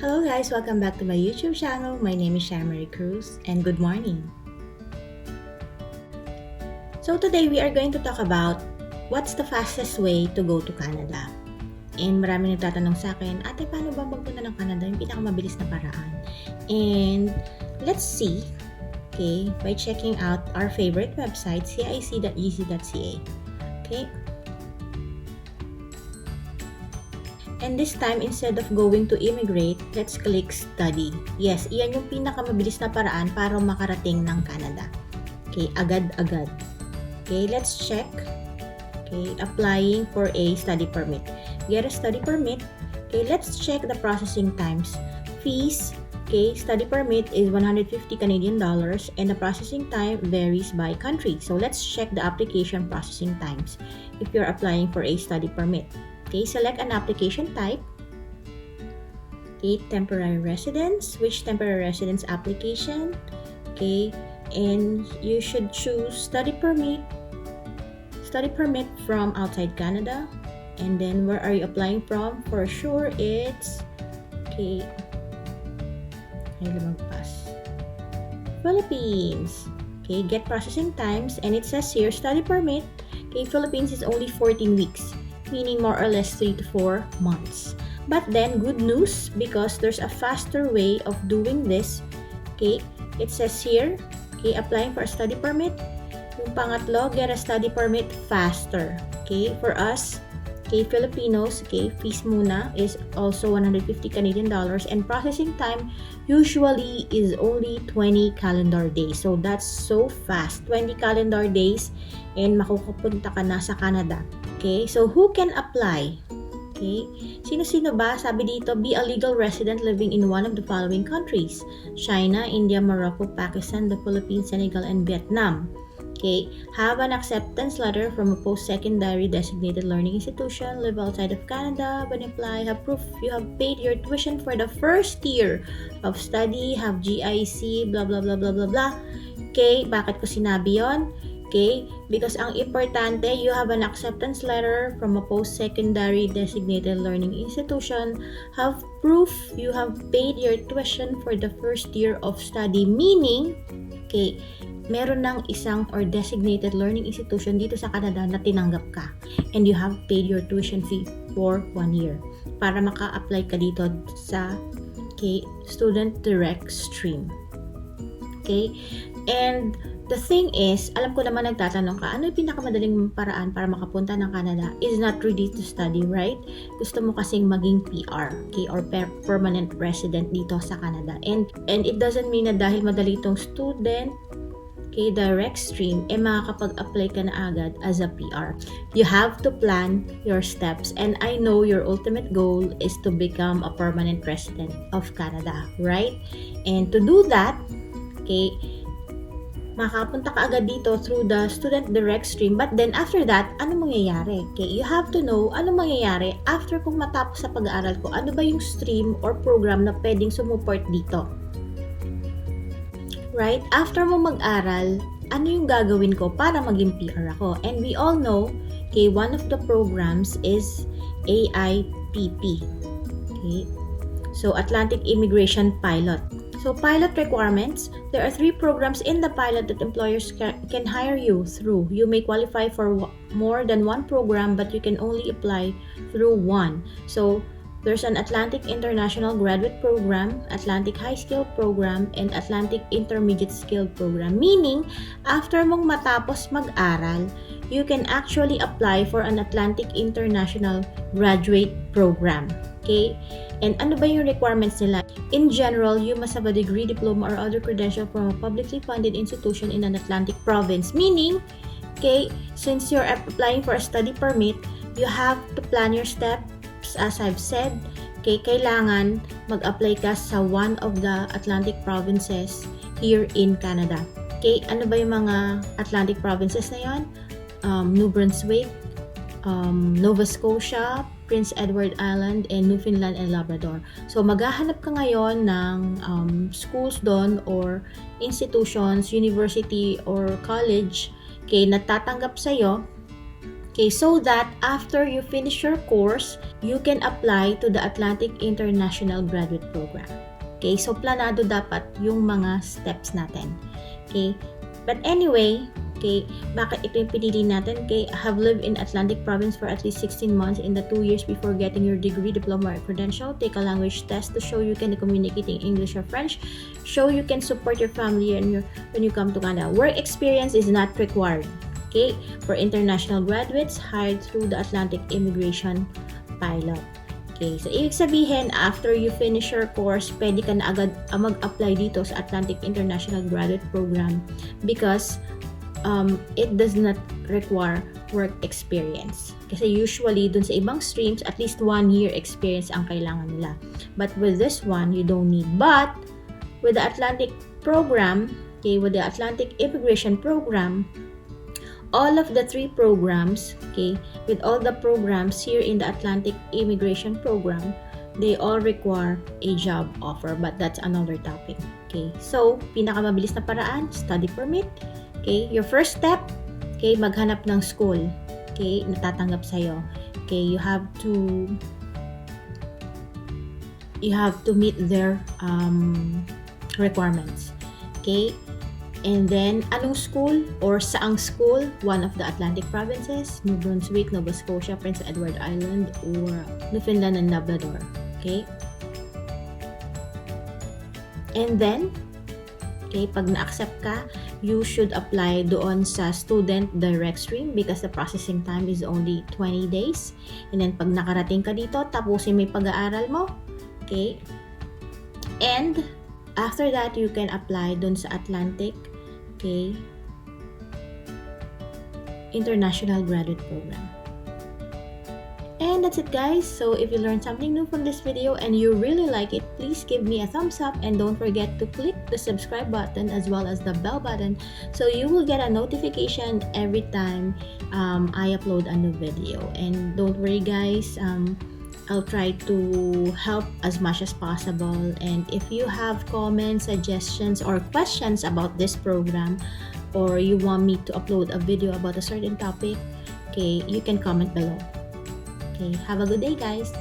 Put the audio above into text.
Hello guys, welcome back to my YouTube channel. My name is Shamari Cruz and good morning. So today we are going to talk about what's the fastest way to go to Canada. And maraming nagtatanong sa akin, ate paano ba magpunta ng Canada? Yung pinakamabilis na paraan. And let's see, okay, by checking out our favorite website, cic.uc.ca. Okay. And this time, instead of going to immigrate, let's click study. Yes, iyan yung pinakamabilis na paraan para makarating ng Canada. Okay, agad-agad. Okay, let's check. Okay, applying for a study permit. Get a study permit. Okay, let's check the processing times. Fees, okay, study permit is 150 Canadian dollars and the processing time varies by country. So let's check the application processing times if you're applying for a study permit. Okay, select an application type. Okay, temporary residence. Which temporary residence application? Okay, and you should choose study permit from outside Canada. And then where are you applying from? For sure, it's okay. Philippines. Okay, get processing times, and it says here study permit. Okay, Philippines is only 14 weeks. Meaning more or less 3 to 4 months. But then, good news, because there's a faster way of doing this. Okay, it says here, okay, applying for a study permit. Yung pangatlo, get a study permit faster. Okay, for us, okay, Filipinos, okay, fees muna is also 150 Canadian dollars and processing time usually is only 20 calendar days. So that's so fast. 20 calendar days and makukupunta ka na sa Canada. Okay, so who can apply? Okay, sino-sino ba? Sabi dito, be a legal resident living in one of the following countries: China, India, Morocco, Pakistan, the Philippines, Senegal, and Vietnam. Okay, have an acceptance letter from a post-secondary designated learning institution, live outside of Canada. When apply, have proof you have paid your tuition for the first year of study, have GIC, blah blah blah blah blah blah. Okay, bakit ko sinabi yon? Okay, because ang importante, you have an acceptance letter from a post-secondary designated learning institution, have proof you have paid your tuition for the first year of study, meaning, okay, meron ng isang or designated learning institution dito sa Canada na tinanggap ka and you have paid your tuition fee for 1 year para maka-apply ka dito sa student direct stream. Okay, and the thing is, alam ko naman nagtatanong ka, ano yung pinakamadaling paraan para makapunta ng Canada? Is not ready to study, right? Gusto mo kasing maging PR, okay, or permanent resident dito sa Canada. And it doesn't mean na dahil madali itong student, okay, direct stream, makakapag-apply ka na agad as a PR. You have to plan your steps, and I know your ultimate goal is to become a permanent resident of Canada, right? And to do that, okay, makapunta ka agad dito through the student direct stream. But then after that, ano mangyayari? Okay, you have to know ano mangyayari after kung matapos sa pag-aaral ko. Ano ba yung stream or program na pwedeng sumuport dito? Right? After mo mag-aral, ano yung gagawin ko para maging PR ako? And we all know, okay, one of the programs is AIPP. Okay? So, Atlantic Immigration Pilot. So, pilot requirements, there are 3 programs in the pilot that employers can hire you through. You may qualify for more than 1 program, but you can only apply through 1. So, there's an Atlantic International Graduate Program, Atlantic High Skill Program, and Atlantic Intermediate Skill Program. Meaning, after mong matapos mag-aral, you can actually apply for an Atlantic International Graduate Program. Okay? And ano ba yung requirements nila? In general, you must have a degree, diploma, or other credential from a publicly funded institution in an Atlantic province. Meaning, okay, since you're applying for a study permit, you have to plan your steps, as I've said. Okay, kailangan mag-apply ka sa one of the Atlantic provinces here in Canada. Okay, ano ba yung mga Atlantic provinces na yan? New Brunswick, Nova Scotia, Prince Edward Island, and Newfoundland and Labrador. So, maghahanap ka ngayon ng schools doon or institutions, university or college, okay, natatanggap sa'yo, Okay, so that after you finish your course, you can apply to the Atlantic International Graduate Program. Okay, so planado dapat yung mga steps natin. Okay, but anyway, okay, bakit ito yung pinili natin? Okay, have lived in Atlantic Province for at least 16 months in the 2 years before getting your degree, diploma, or credential. Take a language test to show you can communicate in English or French. Show you can support your family and when you come to Canada. Work experience is not required. Okay, for international graduates hired through the Atlantic Immigration Pilot. Okay, so ibig sabihin, after you finish your course, pwede ka na agad mag-apply dito sa Atlantic International Graduate Program because it does not require work experience. Kasi usually, dun sa ibang streams, at least 1 year experience ang kailangan nila. But with this one, you don't need. But with the Atlantic Program, okay, with the Atlantic Immigration Program, all of the 3 programs, okay, with all the programs here in the Atlantic Immigration Program, they all require a job offer, but that's another topic. Okay, so pinakamabilis na paraan, study permit. Okay, your first step, okay, maghanap ng school, okay, natatanggap sa'yo. Okay, you have to meet their requirements. Okay, and then, anong school or saang school? One of the Atlantic provinces, New Brunswick, Nova Scotia, Prince Edward Island, or Newfoundland and Labrador. Okay? And then, okay, pag na-accept ka, you should apply doon sa student direct stream because the processing time is only 20 days. And then, pag nakarating ka dito, tapusin mo yung pag-aaral mo. Okay? And, after that, you can apply doon sa Atlantic, okay, International Graduate Program. And that's it, guys. So if you learned something new from this video and you really like it, please give me a thumbs up and don't forget to click the subscribe button as well as the bell button so you will get a notification every time I upload a new video. And don't worry, guys, I'll try to help as much as possible, and if you have comments, suggestions, or questions about this program, or you want me to upload a video about a certain topic, okay, you can comment below. Okay, have a good day, guys.